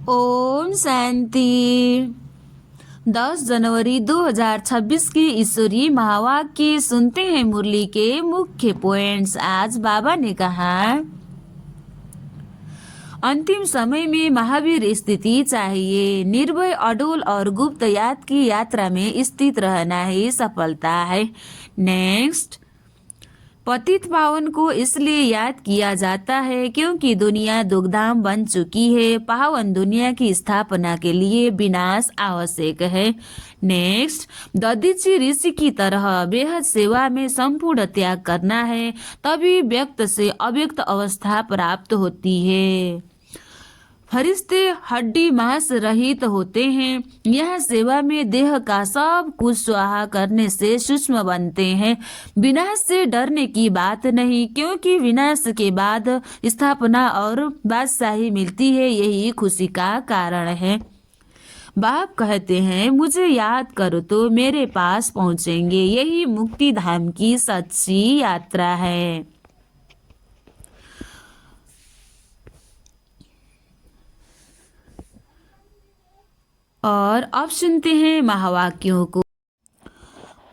ओम शांति। 10 जनवरी 2026 की ईश्वरीय महावाक्य सुनते हैं। मुरली के मुख्य पॉइंट्स। आज बाबा ने कहा, अंतिम समय में महावीर स्थिति चाहिए। निर्भय, अडोल और गुप्त याद की यात्रा में स्थित रहना ही सफलता है। नेक्स्ट, पतित पावन को इसलिए याद किया जाता है क्योंकि दुनिया दुर्धाम बन चुकी है। पावन दुनिया की स्थापना के लिए विनाश आवश्यक है। नेक्स्ट, दधीचि ऋषि की तरह बेहद सेवा में संपूर्ण त्याग करना है, तभी व्यक्त से अव्यक्त अवस्था प्राप्त होती है। फरिश्ते हड्डी मांस रहित होते हैं। यह सेवा में देह का सब कुछ स्वाहा करने से सूक्ष्म बनते हैं। विनाश से डरने की बात नहीं, क्योंकि विनाश के बाद स्थापना और बादशाही मिलती है। यही खुशी का कारण है। बाप कहते हैं, मुझे याद करो तो मेरे पास पहुंचेंगे। यही मुक्ति धाम की सच्ची यात्रा है। और अब सुनते हैं महावाक्यों को।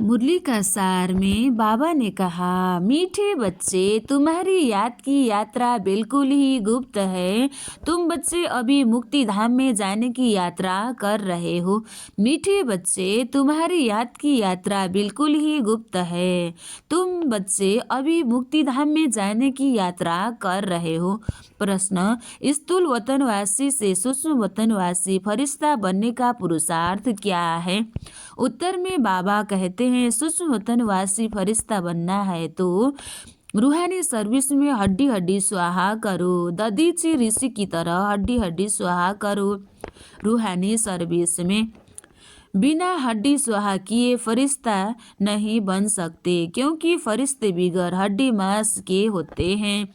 मुरली का सार में बाबा ने कहा, मीठे बच्चे, तुम्हारी याद की यात्रा बिल्कुल ही गुप्त है। तुम बच्चे अभी मुक्ति धाम में जाने की यात्रा कर रहे हो। मीठे बच्चे, तुम्हारी याद की यात्रा बिल्कुल ही गुप्त है। तुम बच्चे अभी मुक्ति धाम में जाने की यात्रा कर रहे हो। प्रश्न, स्थूल वतनवासी से सूक्ष्म वतनवासी फरिश्ता बनने का पुरुषार्थ क्या है? उत्तर में बाबा कहते हैं, सूक्ष्म वतनवासी फरिश्ता बनना है तो रूहानी सर्विस में हड्डी हड्डी स्वाहा करो। दधीचि ऋषि की तरह हड्डी हड्डी स्वाहा करो। रूहानी सर्विस में बिना हड्डी स्वाहा किए फरिश्ता नहीं बन सकते, क्योंकि फरिश्ते बिगर हड्डी मांस के होते हैं।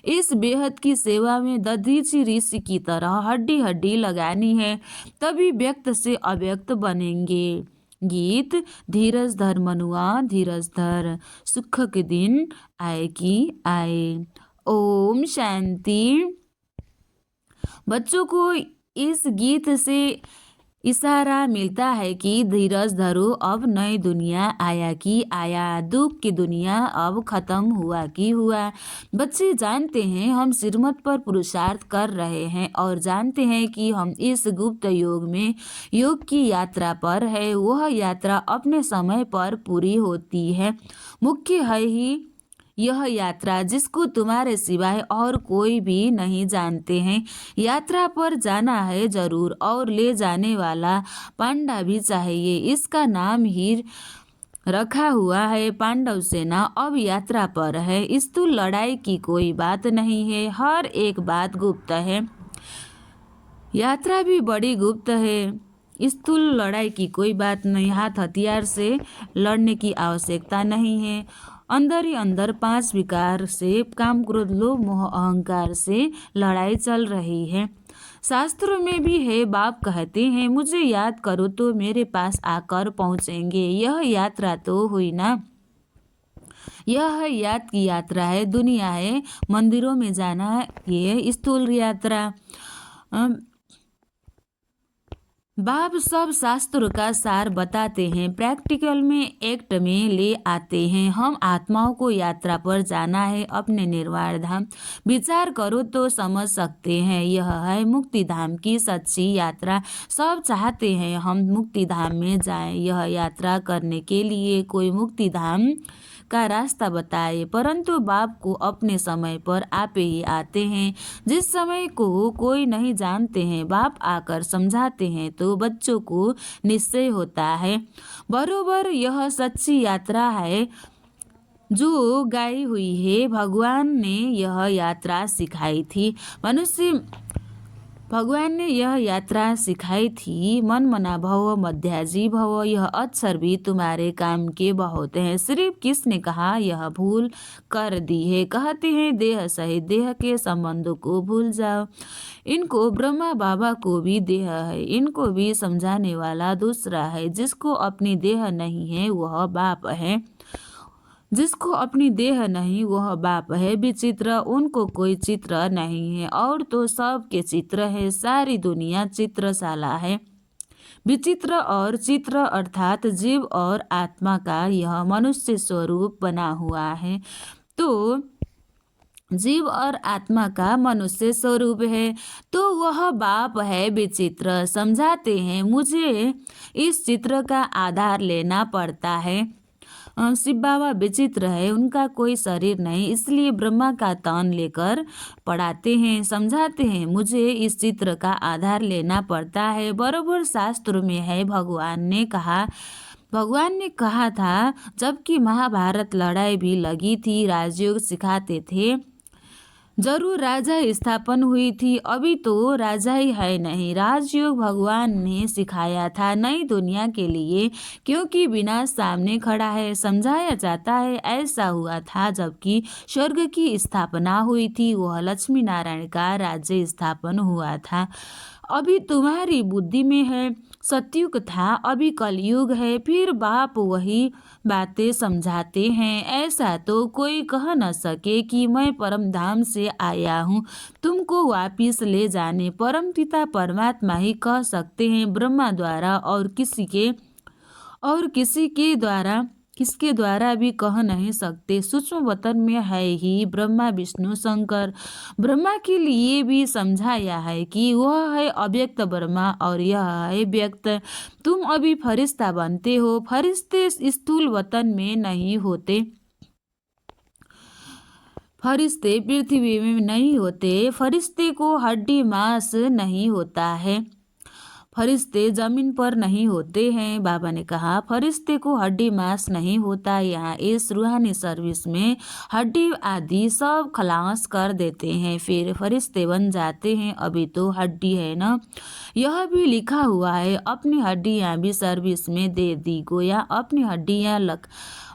इस बेहद की सेवा में दधीचि ऋषि की तरह हड्डी हड्डी लगानी है, तभी व्यक्त से अव्यक्त बनेंगे। गीत, धीरज धर मनुआ धीरज धर, सुख के दिन आए कि आए। ओम शांति। बच्चों को इस गीत से इशारा मिलता है कि धीरज धरो, अब नई दुनिया आया कि आया। दुख की दुनिया अब खत्म हुआ कि हुआ। बच्चे जानते हैं हम श्रीमत पर पुरुषार्थ कर रहे हैं और जानते हैं कि हम इस गुप्त योग में योग की यात्रा पर है। वह यात्रा अपने समय पर पूरी होती है। मुख्य है ही यह यात्रा जिसको तुम्हारे सिवाय और कोई भी नहीं जानते हैं। यात्रा पर जाना है जरूर, और ले जाने वाला पांडा भी चाहिए। इसका नाम ही रखा हुआ है पांडव सेना। अब यात्रा पर है। स्थूल लड़ाई की कोई बात नहीं है, हर एक बात गुप्त है। यात्रा भी बड़ी गुप्त है। स्थूल लड़ाई की कोई बात नहीं। हाथ हथियार से लड़ने की आवश्यकता नहीं है। अंदर ही अंदर 5 विकार से, काम, क्रोध, लोभ, मोह, अहंकार से लड़ाई चल रही है। शास्त्रों में भी है। बाप कहते हैं, मुझे याद करो तो मेरे पास आकर पहुंचेंगे। यह यात्रा तो हुई ना। यह याद की यात्रा है। दुनिया है, मंदिरों में जाना है, ये स्थूल यात्रा। बाप सब शास्त्रों का सार बताते हैं, प्रैक्टिकल में एक्ट में ले आते हैं। हम आत्माओं को यात्रा पर जाना है, अपने निर्वाण धाम। विचार करो तो समझ सकते हैं। यह है मुक्ति धाम की सच्ची यात्रा। सब चाहते हैं हम मुक्ति धाम में जाएं। यह यात्रा करने के लिए कोई मुक्ति धाम का रास्ता बताए, परंतु बाप को अपने समय पर आप ही आते हैं। जिस समय को कोई नहीं जानते हैं, बाप आकर समझाते हैं तो बच्चों को निश्चय होता है। बरोबर यह सच्ची यात्रा है जो गाई हुई है। भगवान ने यह यात्रा सिखाई थी। भगवान ने यह यात्रा सिखाई थी। मन मना भव मध्याजी भव, यह अक्षर भी तुम्हारे काम के बहुत हैं। सिर्फ किसने कहा यह भूल कर दी है। कहते हैं देह सहित देह के संबंधों को भूल जाओ। इनको ब्रह्मा बाबा को भी देह है, इनको भी समझाने वाला दूसरा है। जिसको अपनी देह नहीं है वह बाप है। जिसको अपनी देह नहीं वह बाप है विचित्र, उनको कोई चित्र नहीं है और तो सबके चित्र है, सारी दुनिया चित्रशाला है। विचित्र और चित्र अर्थात जीव और आत्मा का यह मनुष्य स्वरूप बना हुआ है। तो जीव और आत्मा का मनुष्य स्वरूप है तो वह बाप है विचित्र। समझाते हैं मुझे इस चित्र का आधार लेना पड़ता है। शिव बाबा विचित्र है, उनका कोई शरीर नहीं, इसलिए ब्रह्मा का तन लेकर पढ़ाते हैं, समझाते हैं मुझे इस चित्र का आधार लेना पड़ता है। बरोबर शास्त्र में है। भगवान ने कहा था, जबकि महाभारत लड़ाई भी लगी थी, राजयोग सिखाते थे, जरूर राजा स्थापन हुई थी, अभी तो राजा ही है नहीं। राजयोग भगवान ने सिखाया था नई दुनिया के लिए, क्योंकि विनाश सामने खड़ा है। समझाया जाता है ऐसा हुआ था जबकि स्वर्ग की स्थापना हुई थी, वह लक्ष्मी नारायण का राज्य स्थापन हुआ था। अभी तुम्हारी बुद्धि में है, सतयुग था, अभी कलयुग है, फिर बाप वही बातें समझाते हैं। ऐसा तो कोई कह न सके कि मैं परम धाम से आया हूँ तुमको वापिस ले जाने। परम पिता परमात्मा ही कह सकते हैं, ब्रह्मा द्वारा और किसके द्वारा भी कह नहीं सकते। सूक्ष्म वतन में है ही ब्रह्मा विष्णु शंकर। ब्रह्मा के लिए भी समझाया है कि वह है अव्यक्त ब्रह्मा और यह है व्यक्त। तुम अभी फरिश्ता बनते हो, फरिश्ते स्थूल वतन में नहीं होते, फरिश्ते पृथ्वी में नहीं होते, फरिश्ते को हड्डी मांस नहीं होता है, फरिश्ते जमीन पर नहीं होते हैं। बाबा ने कहा फरिश्ते को हड्डी मांस नहीं होता। यहाँ इस रूहानी सर्विस में हड्डी आदि सब खलास कर देते हैं, फिर फरिश्ते बन जाते हैं। अभी तो हड्डी है ना, यह भी लिखा हुआ है, अपनी हड्डियाँ भी सर्विस में दे दी, गोया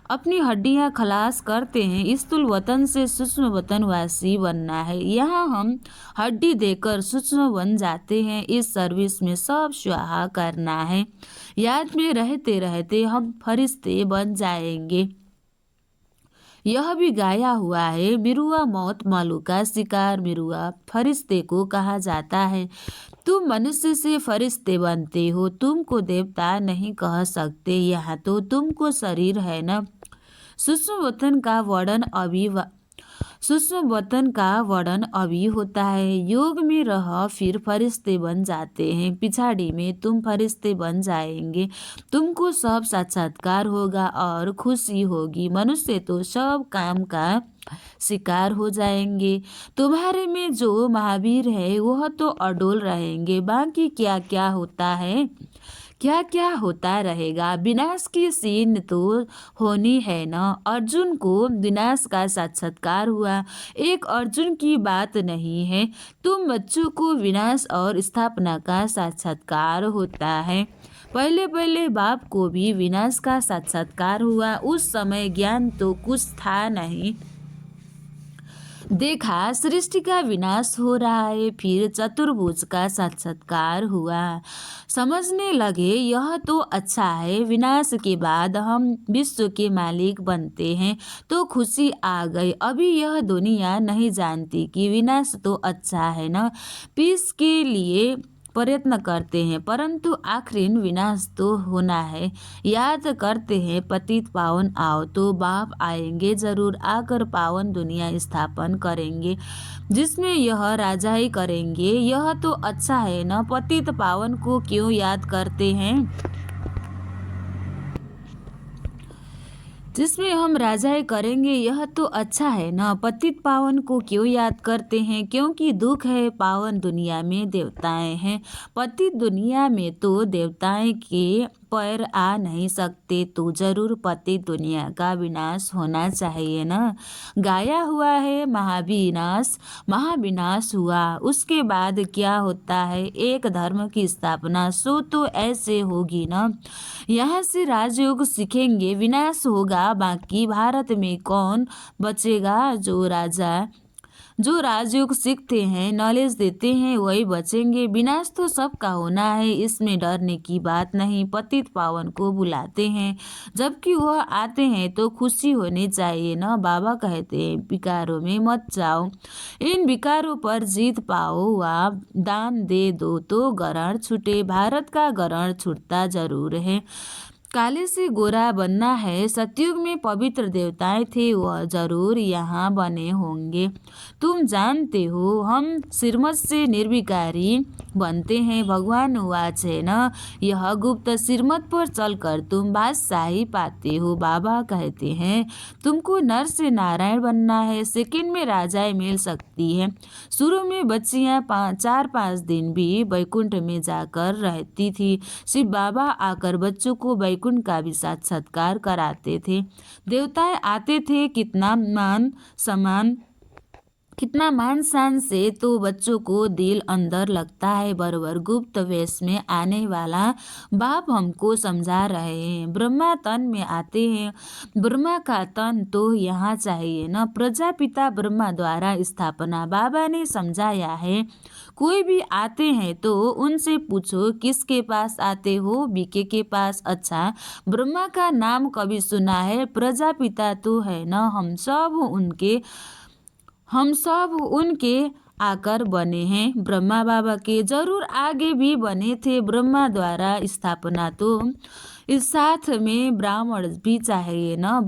अपनी हड्डियाँ खलास करते हैं। स्थूल वतन से सूक्ष्म वतनवासी बनना है। यहाँ हम हड्डी देकर सूक्ष्म बन जाते हैं। इस सर्विस में सब स्वाहा करना है। याद में रहते रहते हम फरिश्ते बन जाएंगे। यह भी गाया हुआ है, बिरुआ मौत मालू का शिकार बिरुआ फरिश्ते को कहा जाता है। तुम मनुष्य से फरिश्ते बनते हो, तुमको देवता नहीं कह सकते। यहाँ तो तुमको शरीर है न। सूक्ष्म वतन का वर्णन अभी होता है। योग में रह फिर फरिश्ते बन जाते हैं, पिछाड़ी में तुम फरिश्ते बन जाएंगे। तुमको सब साक्षात्कार होगा और खुशी होगी। मनुष्य तो सब काम का शिकार हो जाएंगे। तुम्हारे में जो महावीर है वह तो अडोल रहेंगे। बाकी क्या क्या होता रहेगा। विनाश की सीन तो होनी है न। अर्जुन को विनाश का साक्षात्कार हुआ, एक अर्जुन की बात नहीं है। तुम बच्चों को विनाश और स्थापना का साक्षात्कार होता है। पहले पहले बाप को भी विनाश का साक्षात्कार हुआ, उस समय ज्ञान तो कुछ था नहीं। देखा सृष्टि का विनाश हो रहा है, फिर चतुर्भुज का साक्षात्कार हुआ। समझने लगे यह तो अच्छा है, विनाश के बाद हम विश्व के मालिक बनते हैं तो खुशी आ गई। अभी यह दुनिया नहीं जानती कि विनाश तो अच्छा है न, पीस के लिए प्रयत्न करते हैं, परंतु आखिरी विनाश तो होना है। याद करते हैं पतित पावन आओ, तो बाप आएंगे जरूर, आकर पावन दुनिया स्थापन करेंगे जिसमें यह राजा ही करेंगे। यह तो अच्छा है न, पतित पावन को क्यों याद करते हैं, जिसमें हम राजा ही करेंगे। यह तो अच्छा है न, पतित पावन को क्यों याद करते हैं, क्योंकि दुख है। पावन दुनिया में देवताएं हैं, पतित दुनिया में तो देवताएं के पैर आ नहीं सकते, तो जरूर पतित दुनिया का विनाश होना चाहिए न। गाया हुआ है महाविनाश हुआ, उसके बाद क्या होता है, एक धर्म की स्थापना। सो तो ऐसे होगी न। यहाँ से राजयोग सीखेंगे, विनाश होगा, बाकी भारत में कौन बचेगा। जो राजा जो राजयोग सीखते हैं, नॉलेज देते हैं, वही बचेंगे। विनाश तो सबका होना है, इसमें डरने की बात नहीं। पतित पावन को बुलाते हैं, जबकि वह आते हैं तो खुशी होनी चाहिए ना। बाबा कहते हैं विकारों में मत जाओ, इन विकारों पर जीत पाओ। आप दान दे दो तो ग्रहण छूटे। भारत का ग्रहण छूटता जरूर है। काले से गोरा बनना है। सतयुग में पवित्र देवताएं थे, वह जरूर यहाँ बने होंगे। तुम जानते हो हम सिरमत से निर्विकारी बनते हैं। भगवान उवाच है न, यह गुप्त सिरमत पर चलकर तुम बादशाही पाते हो। बाबा कहते हैं तुमको नर से नारायण बनना है, सेकंड में राजाएं मिल सकती है। शुरू में बच्चियां 4-5 दिन भी वैकुंठ में जाकर रहती थी। शिव बाबा आकर बच्चों को वैकुंठ का भी साक्षात्कार कराते थे। देवताएं आते थे, कितना मान शान से तो बच्चों को दिल अंदर लगता है। बरोबर गुप्त वेश में आने वाला बाप हमको समझा रहे हैं। ब्रह्मा तन में आते हैं, ब्रह्मा का तन तो यहाँ चाहिए न। प्रजापिता ब्रह्मा द्वारा स्थापना बाबा ने समझाया है। कोई भी आते हैं तो उनसे पूछो किसके पास आते हो? बीके के पास। अच्छा, ब्रह्मा का नाम कभी सुना है? प्रजापिता तो है न, हम सब उनके आकर बने हैं। ब्रह्मा बाबा के जरूर आगे भी बने थे। ब्रह्मा द्वारा स्थापना तो इस साथ में ब्राह्मण भी चाहिए न।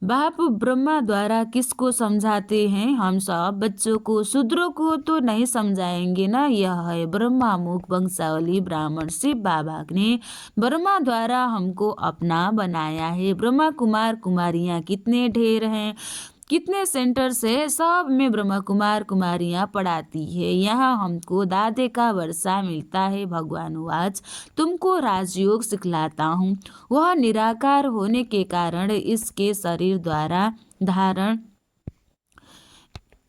बाप ब्रह्मा द्वारा किसको समझाते हैं? हम सब बच्चों को, शूद्रों को तो नहीं समझाएंगे ना। यह है ब्रह्मामुख वंशावली ब्राह्मण। शिव बाबा ने ब्रह्मा द्वारा हमको अपना बनाया है। ब्रह्मा कुमार कुमारियां कितने ढेर हैं, कितने सेंटर से, सब में ब्रह्मा कुमार कुमारियां पढ़ाती है। यहाँ हमको दादे का वर्षा मिलता है। भगवान वाच तुमको राजयोग सिखलाता हूँ। वह निराकार होने के कारण इसके शरीर द्वारा धारण,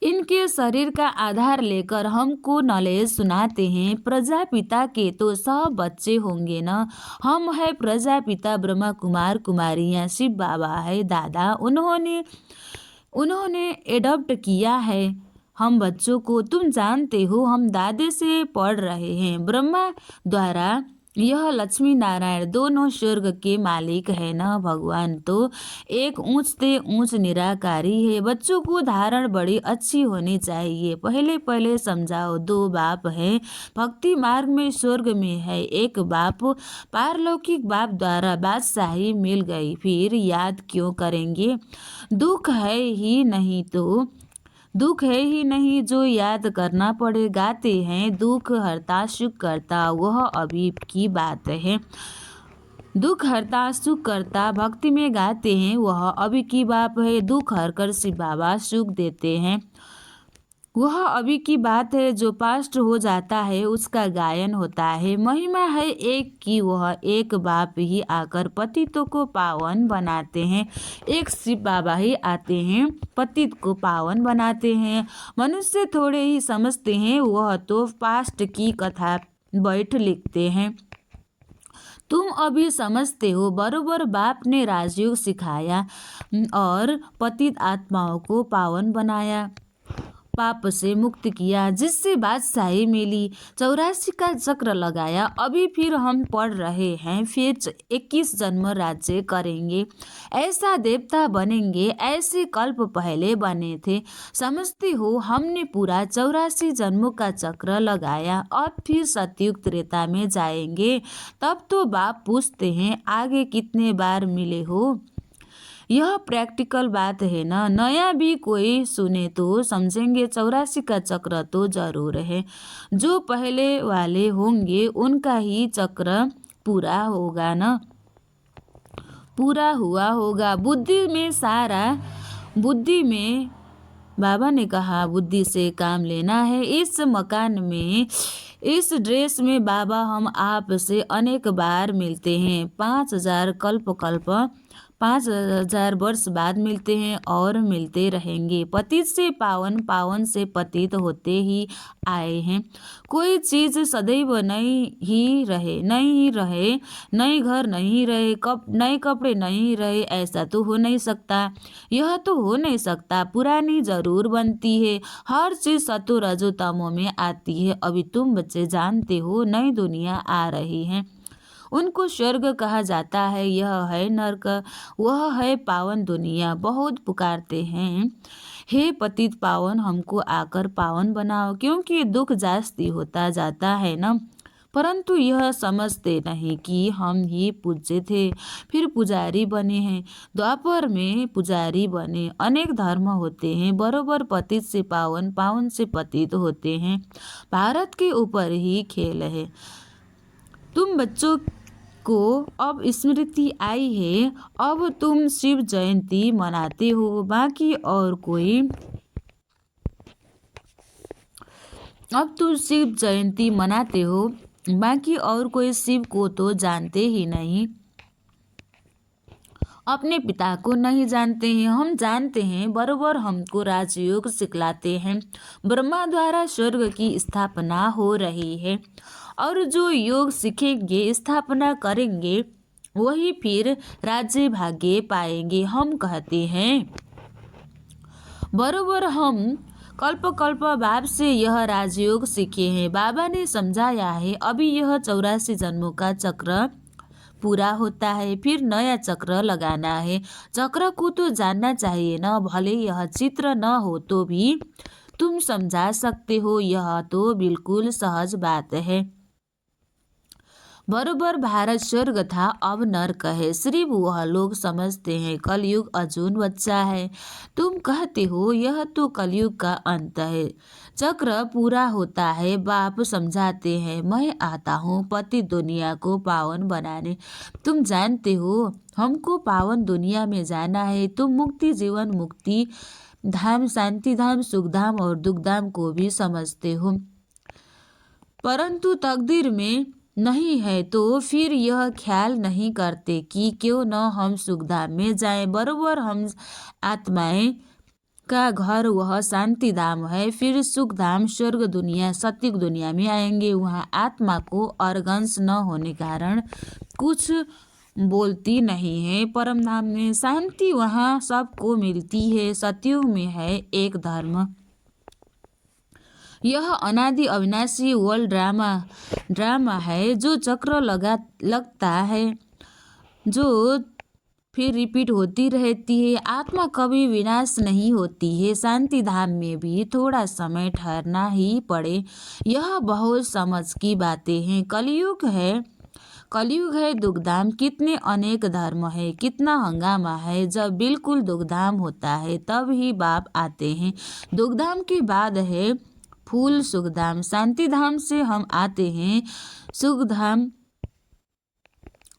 इनके शरीर का आधार लेकर हमको नॉलेज सुनाते हैं। प्रजापिता के तो सब बच्चे होंगे न। हम है प्रजापिता, ब्रह्मा कुमार कुमारियां, शिव बाबा है दादा। उन्होंने एडॉप्ट किया है हम बच्चों को। तुम जानते हो हम दादे से पढ़ रहे हैं। ब्रह्मा द्वारा यह लक्ष्मी नारायण दोनों स्वर्ग के मालिक है न। भगवान तो एक ऊंच से ऊंच निराकारी है। बच्चों को धारण बड़ी अच्छी होनी चाहिए। पहले समझाओ। 2 बाप है भक्ति मार्ग में, स्वर्ग में है एक बाप। पारलौकिक बाप द्वारा बादशाही मिल गई, फिर याद क्यों करेंगे? दुख है ही नहीं जो याद करना पड़े। गाते हैं दुख हरता सुख करता, वह अभी की बात है। दुख हरता सुख करता भक्ति में गाते हैं, वह अभी की बात है। दुख हरकर शिव बाबा सुख देते हैं, वह अभी की बात है। जो पास्ट हो जाता है उसका गायन होता है। महिमा है एक की, वह एक बाप ही आकर पतितों को पावन बनाते हैं। एक शिव बाबा ही आते हैं, पतित को पावन बनाते हैं। मनुष्य थोड़े ही समझते हैं, वह तो पास्ट की कथा बैठ लिखते हैं। तुम अभी समझते हो। बरोबर बाप ने राजयोग सिखाया और पतित आत्माओं को पावन बनाया, पाप से मुक्त किया, जिससे बादशाही मिली। 84 का चक्र लगाया। अभी फिर हम पढ़ रहे हैं, फिर 21 जन्म राज्य करेंगे, ऐसा देवता बनेंगे, ऐसे कल्प पहले बने थे। समझते हो हमने पूरा 84 जन्मों का चक्र लगाया। अब फिर सतयुग त्रेता में जाएंगे। तब तो बाप पूछते हैं आगे कितने बार मिले हो? यह प्रैक्टिकल बात है ना। नया भी कोई सुने तो समझेंगे 84 का चक्र तो जरूर है। जो पहले वाले होंगे उनका ही चक्र पूरा होगा ना, पूरा हुआ होगा। बुद्धि में बाबा ने कहा बुद्धि से काम लेना है। इस मकान में, इस ड्रेस में बाबा हम आप से अनेक बार मिलते हैं। 5000 कल्प 5000 वर्ष बाद मिलते हैं और मिलते रहेंगे। पतित से पावन, पावन से पतित होते ही आए हैं। कोई चीज़ सदैव नई रहे, नई घर नहीं रहे, नए कपड़े नहीं रहे, ऐसा तो हो नहीं सकता। यह तो हो नहीं सकता, पुरानी जरूर बनती है। हर चीज़ सतो रजो तमो में आती है। अभी तुम बच्चे जानते हो नई दुनिया आ रही है, उनको स्वर्ग कहा जाता है, यह है नरक, वह है पावन दुनिया। बहुत पुकारते हैं, हे पतित पावन हमको आकर पावन बनाओ, क्योंकि दुख जास्ती होता जाता है ना। परंतु यह समझते नहीं कि हम ही पूज्य थे, फिर पुजारी बने हैं। द्वापर में पुजारी बने। अनेक धर्म होते हैं, बरोबर पतित से पावन, पावन से पतित होते हैं। भारत के ऊपर ही खेल है। तुम बच्चों को अब स्मृति आई है, अब तुम शिव जयंती मनाते हो, बाकी और कोई अब तुम शिव जयंती मनाते हो, बाकी और कोई शिव को तो जानते ही नहीं, अपने पिता को नहीं जानते हैं। हम जानते हैं, बरोबर हमको राजयोग सिखलाते हैं। ब्रह्मा द्वारा स्वर्ग की स्थापना हो रही है, और जो योग सीखेंगे, स्थापना करेंगे, वही फिर राज्य भाग्य पाएंगे। हम कहते हैं, बरोबर हम कल्प कल्प बाप से यह राजयोग सीखे हैं। बाबा ने समझाया है, अभी यह 84 जन्मों का चक्र पूरा होता है, फिर नया चक्र लगाना है। चक्र को तो जानना चाहिए न, भले यह चित्र न हो तो भी तुम समझा सकते हो, यह तो बिल्कुल सहज बात है। बरोबर भारत स्वर्ग था, अब नरक है, सिर्फ वह लोग समझते हैं। कलयुग अजून बच्चा है। तुम कहते हो यह तो कलयुग का अंत है, चक्र पूरा होता है। बाप समझाते हैं, मैं आता हूँ पति दुनिया को पावन बनाने। तुम जानते हो हमको पावन दुनिया में जाना है। तुम मुक्ति, जीवन मुक्ति धाम, शांति धाम, सुख धाम और दुख धाम को भी समझते हो, परंतु तकदीर में नहीं है तो फिर यह ख्याल नहीं करते कि क्यों न हम सुखधाम में जाएं। बरोबर हम आत्माएं का घर वह शांति धाम है, फिर सुख धाम स्वर्ग दुनिया, सत्युग दुनिया में आएंगे। वहाँ आत्मा को अर्गंश न होने कारण कुछ बोलती नहीं है। परम धाम में शांति वहाँ सबको मिलती है। सत्युग में है एक धर्म। यह अनादि अविनाशी वर्ल्ड ड्रामा है, जो चक्र लगता है, जो फिर रिपीट होती रहती है। आत्मा कभी विनाश नहीं होती है। शांति धाम में भी थोड़ा समय ठहरना ही पड़े, यह बहुत समझ की बातें हैं। कलयुग है दुखधाम। कितने अनेक धर्म है, कितना हंगामा है। जब बिल्कुल दुखधाम होता है तब ही बाप आते हैं। दुखधाम के बाद है फूल सुखधाम। शांति धाम से हम आते हैं सुखधाम,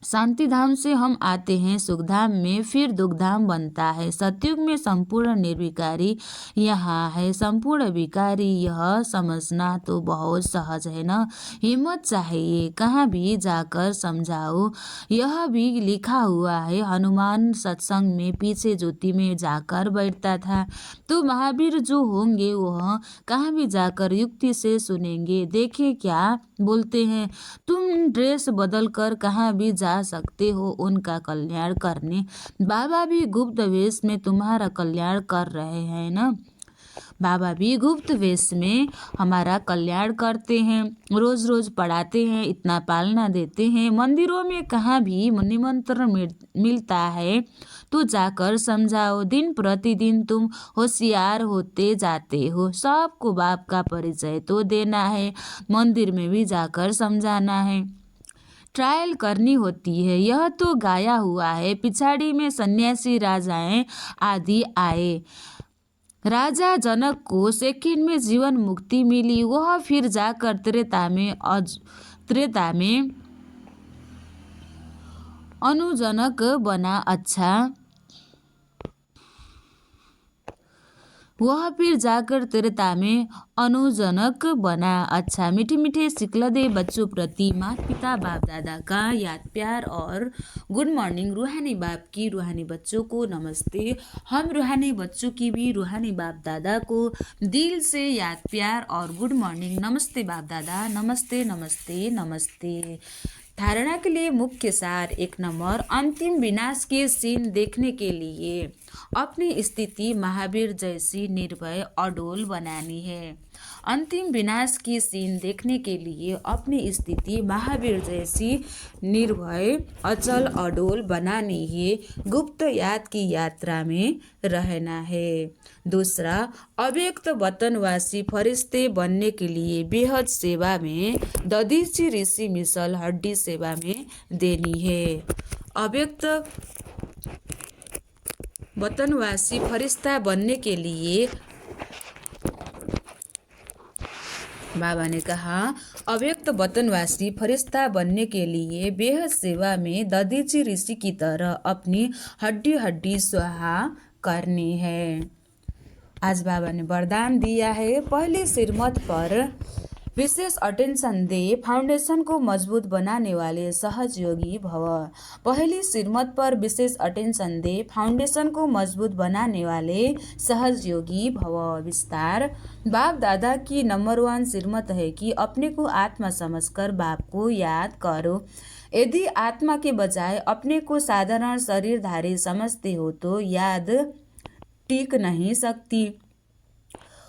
शांति धाम से हम आते हैं सुखधाम में, फिर दुखधाम बनता है। सतयुग में संपूर्ण निर्विकारी यहाँ है संपूर्ण विकारी। यह समझना तो बहुत सहज है ना, हिम्मत चाहिए, कहाँ भी जाकर समझाओ। यह भी लिखा हुआ है, हनुमान सत्संग में पीछे ज्योति में जाकर बैठता था, तो महावीर जो होंगे वह कहाँ भी जाकर युक्ति से सुनेंगे। देखे क्या बोलते हैं, तुम ड्रेस बदल कर कहाँ भी जा सकते हो उनका कल्याण करने। बाबा भी गुप्त वेश में तुम्हारा कल्याण कर रहे हैं ना, बाबा भी गुप्त वेश में हमारा कल्याण करते हैं। रोज रोज पढ़ाते हैं, इतना पालना देते हैं। मंदिरों में कहाँ भी निमंत्रण मिलता है तो जाकर समझाओ। दिन प्रतिदिन तुम होशियार होते जाते हो, सबको बाप का परिचय तो देना है, मंदिर में भी जाकर समझाना है, ट्रायल करनी होती है। यह तो गाया हुआ है। पिछाड़ी में सन्यासी राजाएं आदि आए। राजा जनक को सेकंड में जीवन मुक्ति मिली, वह फिर जाकर त्रेता में अनुजनक बना। अच्छा, वह फिर जाकर तीव्रता में अनुजनक बना। अच्छा, मीठे मीठे सिकलदे बच्चों प्रति माता पिता बाप दादा का याद प्यार और गुड मॉर्निंग। रूहानी बाप की रूहानी बच्चों को नमस्ते। हम रूहानी बच्चों की भी रूहानी बाप दादा को दिल से याद प्यार और गुड मॉर्निंग। नमस्ते बाप दादा, नमस्ते नमस्ते नमस्ते। धारणा के लिए मुख्य सार 1 नंबर, अंतिम विनाश की सीन देखने के लिए अपनी स्थिति महावीर जैसी निर्भय अडोल बनानी है। अंतिम विनाश की सीन देखने के लिए अपनी स्थिति महावीर जैसी निर्भय अचल अडोल बनानी है। गुप्त याद की यात्रा में रहना है। दूसरा, अव्यक्त वतनवासी फरिश्ते बनने के लिए बेहद सेवा में दधीची ऋषि मिसल हड्डी सेवा में देनी है। अव्यक्त वतनवासी फरिश्ता बनने के लिए बाबा ने कहा, अव्यक्त वतनवासी फरिश्ता बनने के लिए बेहद सेवा में दधीची ऋषि की तरह अपनी हड्डी हड्डी स्वाहा करनी है। आज बाबा ने वरदान दिया है, पहले सिरमत पर विशेष अटेंशन दे, फाउंडेशन को मजबूत बनाने वाले सहज योगी भव। पहली सिरमत पर विशेष अटेंशन दे, फाउंडेशन को मजबूत बनाने वाले सहज योगी भव। विस्तार, बाप दादा की नंबर 1 सिरमत है कि अपने को आत्मा समझकर बाप को याद करो। यदि आत्मा के बजाय अपने को साधारण शरीरधारी समझते हो तो याद टिक नहीं सकती।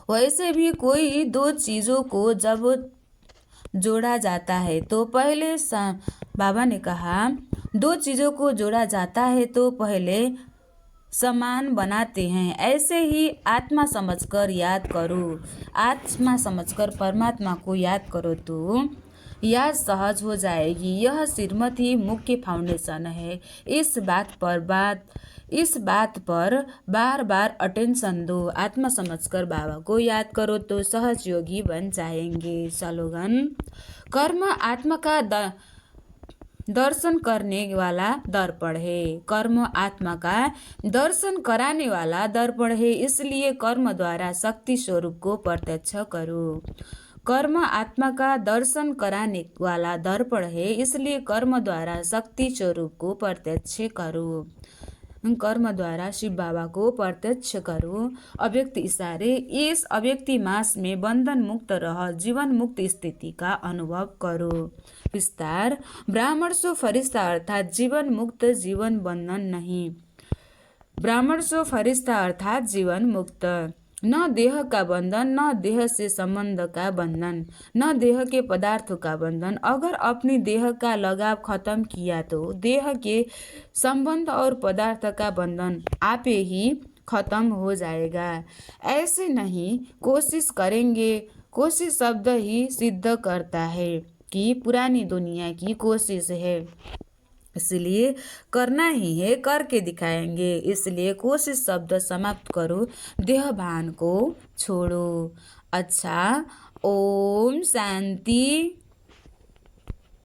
वैसे भी कोई 2 चीज़ों को जब जोड़ा जाता है तो पहले बाबा ने कहा, 2 चीज़ों को जोड़ा जाता है तो पहले समान बनाते हैं। ऐसे ही आत्मा समझकर याद करो। आत्मा समझकर परमात्मा को याद करो तो याद सहज हो जाएगी। यह सिरमत ही मुख्य फाउंडेशन है। इस बात पर बार बार अटेंशन दो। आत्मा समझकर बाबा को याद करो तो सहज योगी बन जाएंगे। स्लोगन, कर्म आत्मा का दर्शन करने वाला दर्पण है। कर्म आत्मा का दर्शन कराने वाला दर्पण है, इसलिए कर्म द्वारा शक्ति स्वरूप को प्रत्यक्ष करो। कर्म आत्मा का दर्शन कराने वाला दर्पण है, इसलिए कर्म द्वारा शक्ति स्वरूप को प्रत्यक्ष करो। कर्म द्वारा शिव बाबा को प्रत्यक्ष करो। अव्यक्त इशारे, इस अव्यक्ति मास में बंधन मुक्त रह जीवन मुक्त स्थिति का अनुभव करो। विस्तार, ब्राह्मण सो फरिश्ता अर्थात जीवन मुक्त, जीवन बंधन नहीं। ब्राह्मण सो फरिश्ता अर्थात जीवन मुक्त। न देह का बंधन, न देह से संबंध का बंधन, न देह के पदार्थों का बंधन। अगर अपनी देह का लगाव खत्म किया तो देह के संबंध और पदार्थ का बंधन आपे ही खत्म हो जाएगा। ऐसे नहीं कोशिश करेंगे। कोशिश शब्द ही सिद्ध करता है कि पुरानी दुनिया की कोशिश है, इसलिए करना ही है, करके दिखाएंगे। इसलिए कोशिश शब्द समाप्त करो, देह भान को छोड़ो। अच्छा, ओम शांति।